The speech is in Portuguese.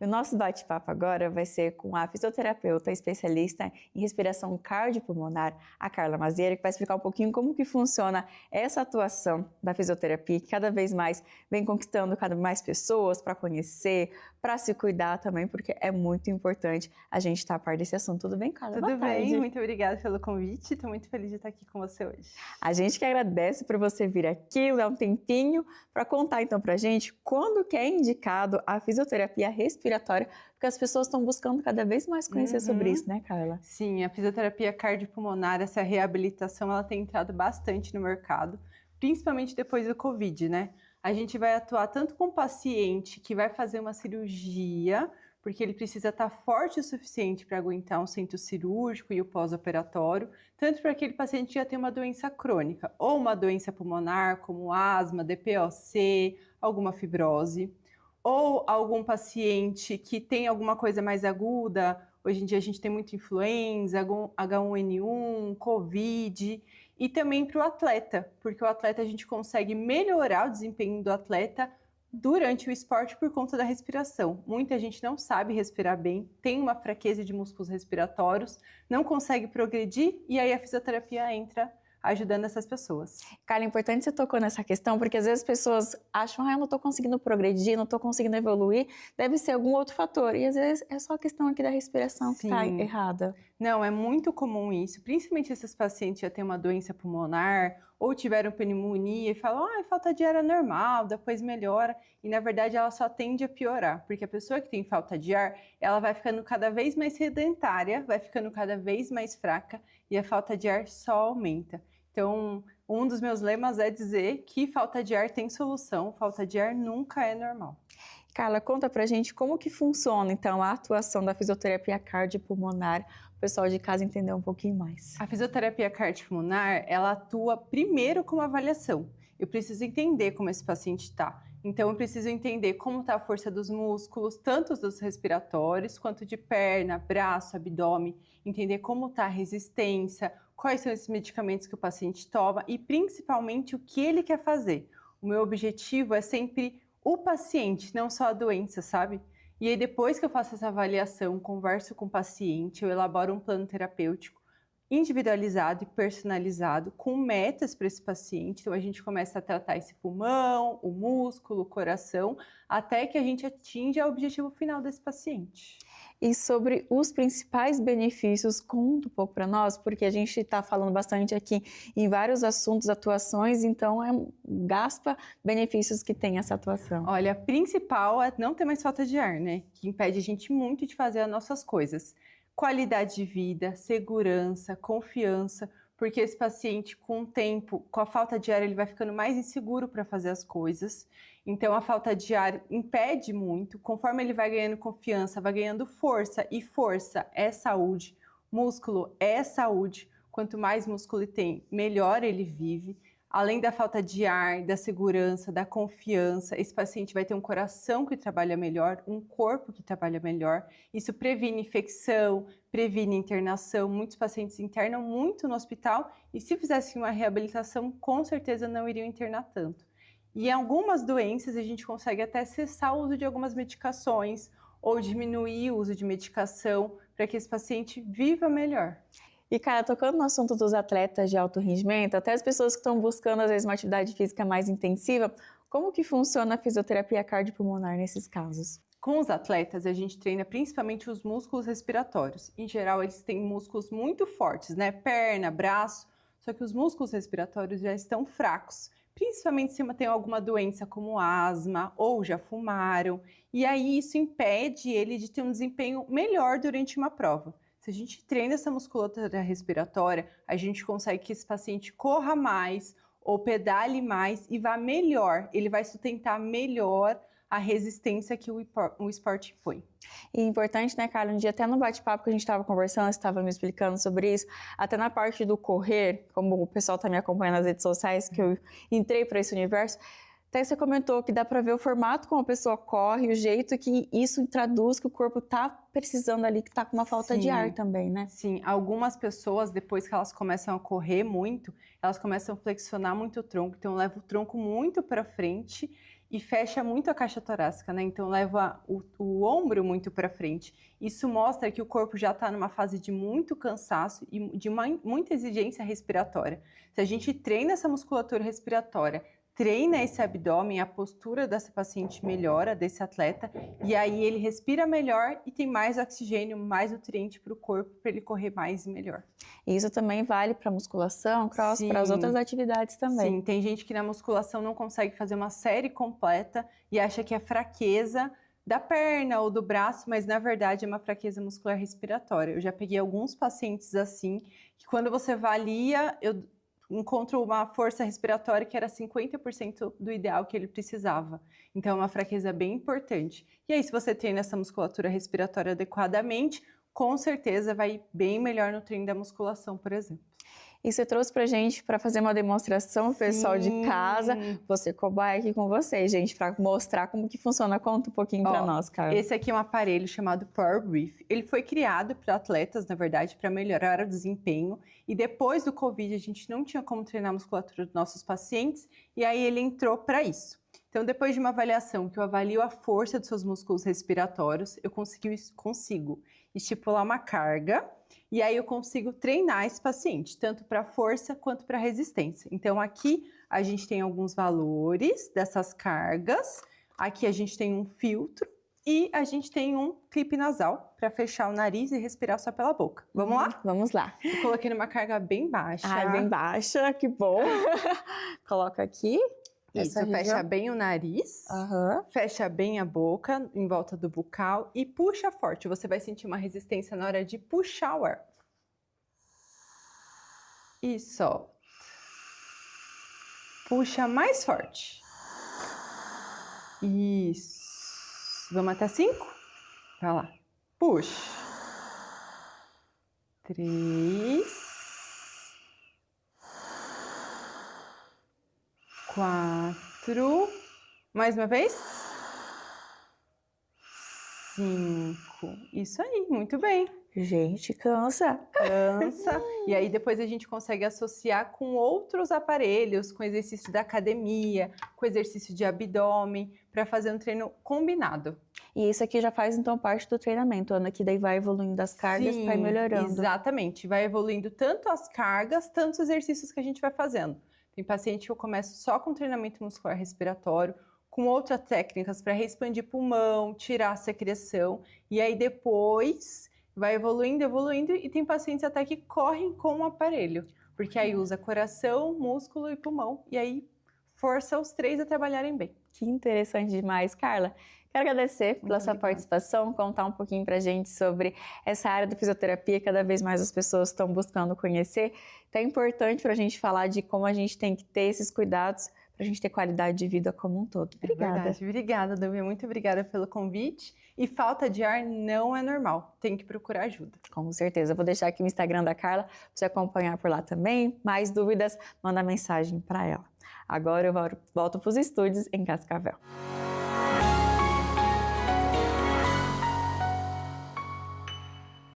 O nosso bate-papo agora vai ser com a fisioterapeuta especialista em respiração cardiopulmonar, a Carla Mazieira, que vai explicar um pouquinho como que funciona essa atuação da fisioterapia, que cada vez mais vem conquistando cada vez mais pessoas para conhecer, para se cuidar também, porque é muito importante a gente estar a par desse assunto. Tudo bem, Carla? Tudo bem, muito obrigada pelo convite, estou muito feliz de estar aqui com você hoje. A gente que agradece por você vir aqui, dar um tempinho para contar então para a gente quando que é indicado a fisioterapia respiratória, porque as pessoas estão buscando cada vez mais conhecer sobre isso, né, Carla? Sim, a fisioterapia cardiopulmonar, essa reabilitação, ela tem entrado bastante no mercado, principalmente depois do Covid, né? A gente vai atuar tanto com o paciente que vai fazer uma cirurgia, porque ele precisa estar forte o suficiente para aguentar um centro cirúrgico e o pós-operatório, tanto para aquele paciente que já tem uma doença crônica, ou uma doença pulmonar, como asma, DPOC, alguma fibrose, ou algum paciente que tem alguma coisa mais aguda. Hoje em dia a gente tem muito influenza, H1N1, Covid, e também para o atleta, porque o atleta a gente consegue melhorar o desempenho do atleta durante o esporte por conta da respiração. Muita gente não sabe respirar bem, tem uma fraqueza de músculos respiratórios, não consegue progredir e aí a fisioterapia entra ajudando essas pessoas. Carla, é importante você tocou nessa questão, porque às vezes as pessoas acham, eu não estou conseguindo progredir, não estou conseguindo evoluir, deve ser algum outro fator, e às vezes é só a questão aqui da respiração que está errada. Não, é muito comum isso, principalmente esses pacientes que já têm uma doença pulmonar, ou tiveram pneumonia e falam, falta de ar é normal, depois melhora, e na verdade ela só tende a piorar, porque a pessoa que tem falta de ar, ela vai ficando cada vez mais sedentária, vai ficando cada vez mais fraca, e a falta de ar só aumenta. Então, um dos meus lemas é dizer que falta de ar tem solução, falta de ar nunca é normal. Carla, conta pra gente como que funciona, então, a atuação da fisioterapia cardiopulmonar, o pessoal de casa entender um pouquinho mais. A fisioterapia cardiopulmonar, ela atua primeiro com uma avaliação. Eu preciso entender como esse paciente está. Então, eu preciso entender como está a força dos músculos, tanto dos respiratórios, quanto de perna, braço, abdômen, entender como está a resistência, quais são esses medicamentos que o paciente toma e, principalmente, o que ele quer fazer. O meu objetivo é sempre o paciente, não só a doença, sabe? E aí, depois que eu faço essa avaliação, converso com o paciente, eu elaboro um plano terapêutico individualizado e personalizado, com metas para esse paciente. Então, a gente começa a tratar esse pulmão, o músculo, o coração, até que a gente atinja o objetivo final desse paciente. E sobre os principais benefícios, conta um pouco para nós, porque a gente está falando bastante aqui em vários assuntos, atuações, então gasta benefícios que tem essa atuação. Olha, a principal é não ter mais falta de ar, né? Que impede a gente muito de fazer as nossas coisas. Qualidade de vida, segurança, confiança, porque esse paciente, com o tempo, com a falta de ar, ele vai ficando mais inseguro para fazer as coisas. Então, a falta de ar impede muito. Conforme ele vai ganhando confiança, vai ganhando força, e força é saúde, músculo é saúde. Quanto mais músculo ele tem, melhor ele vive. Além da falta de ar, da segurança, da confiança, esse paciente vai ter um coração que trabalha melhor, um corpo que trabalha melhor. Isso previne infecção, previne internação. Muitos pacientes internam muito no hospital e se fizessem uma reabilitação, com certeza não iriam internar tanto. E em algumas doenças a gente consegue até cessar o uso de algumas medicações ou diminuir o uso de medicação para que esse paciente viva melhor. E, cara, tocando no assunto dos atletas de alto rendimento, até as pessoas que estão buscando, às vezes, uma atividade física mais intensiva, como que funciona a fisioterapia cardiopulmonar nesses casos? Com os atletas, a gente treina principalmente os músculos respiratórios. Em geral, eles têm músculos muito fortes, né? Perna, braço, só que os músculos respiratórios já estão fracos. Principalmente se tem alguma doença como asma ou já fumaram. E aí isso impede ele de ter um desempenho melhor durante uma prova. Se a gente treina essa musculatura respiratória, a gente consegue que esse paciente corra mais ou pedale mais e vá melhor. Ele vai sustentar melhor a resistência que o esporte impõe. E importante, né, Carla, um dia até no bate-papo que a gente estava conversando, você estava me explicando sobre isso, até na parte do correr, como o pessoal está me acompanhando nas redes sociais, que eu entrei para esse universo, Até você comentou que dá para ver o formato como a pessoa corre, o jeito que isso traduz que o corpo está precisando ali, que está com uma falta de ar também, né? Sim, algumas pessoas, depois que elas começam a correr muito, elas começam a flexionar muito o tronco, então leva o tronco muito para frente e fecha muito a caixa torácica, né? Então leva o ombro muito para frente. Isso mostra que o corpo já está numa fase de muito cansaço e de muita exigência respiratória. Se a gente treina essa musculatura respiratória, treina esse abdômen, a postura dessa paciente melhora, desse atleta, e aí ele respira melhor e tem mais oxigênio, mais nutriente para o corpo, para ele correr mais e melhor. E isso também vale para musculação, cross, para as outras atividades também. Sim, tem gente que na musculação não consegue fazer uma série completa e acha que é fraqueza da perna ou do braço, mas na verdade é uma fraqueza muscular respiratória. Eu já peguei alguns pacientes assim, que quando você avalia, eu encontro uma força respiratória que era 50% do ideal que ele precisava. Então é uma fraqueza bem importante. E aí, se você treina essa musculatura respiratória adequadamente, com certeza vai bem melhor no treino da musculação, por exemplo. E você trouxe pra gente para fazer uma demonstração, pessoal de casa, você cobaia aqui com vocês, gente, para mostrar como que funciona. Conta um pouquinho para nós, Carla. Esse aqui é um aparelho chamado Power Brief. Ele foi criado para atletas, na verdade, para melhorar o desempenho. E depois do Covid, a gente não tinha como treinar a musculatura dos nossos pacientes, e aí ele entrou para isso. Então, depois de uma avaliação que eu avalio a força dos seus músculos respiratórios, eu consigo estipular uma carga e aí eu consigo treinar esse paciente, tanto para força quanto para resistência. Então, aqui a gente tem alguns valores dessas cargas, aqui a gente tem um filtro e a gente tem um clipe nasal para fechar o nariz e respirar só pela boca. Vamos lá? Vamos lá. Eu coloquei numa carga bem baixa. Ah, bem baixa, que bom. Coloca aqui. Isso, fecha bem o nariz, fecha bem a boca em volta do bucal e puxa forte. Você vai sentir uma resistência na hora de puxar o ar. E solta. Puxa mais forte. Isso. Vamos até 5? Vai lá. Puxa. 3. 4, mais uma vez, 5, isso aí, muito bem. Gente, cansa. Cansa, e aí depois a gente consegue associar com outros aparelhos, com exercício da academia, com exercício de abdômen, para fazer um treino combinado. E isso aqui já faz então parte do treinamento, Ana, que daí vai evoluindo as cargas para ir melhorando. Exatamente, vai evoluindo tanto as cargas, tanto os exercícios que a gente vai fazendo. Tem paciente que eu começo só com treinamento muscular respiratório, com outras técnicas para expandir pulmão, tirar a secreção, e aí depois vai evoluindo e tem pacientes até que correm com o aparelho, porque aí usa coração, músculo e pulmão, e aí força os 3 a trabalharem bem. Que interessante demais, Carla. Quero agradecer pela sua participação, contar um pouquinho pra gente sobre essa área da fisioterapia, cada vez mais as pessoas estão buscando conhecer. Então é importante pra gente falar de como a gente tem que ter esses cuidados pra gente ter qualidade de vida como um todo. Obrigada. É verdade. Obrigada, Dami. Muito obrigada pelo convite. E falta de ar não é normal, tem que procurar ajuda. Com certeza. Eu vou deixar aqui o Instagram da Carla para você acompanhar por lá também. Mais dúvidas, manda mensagem para ela. Agora eu volto para os estúdios em Cascavel.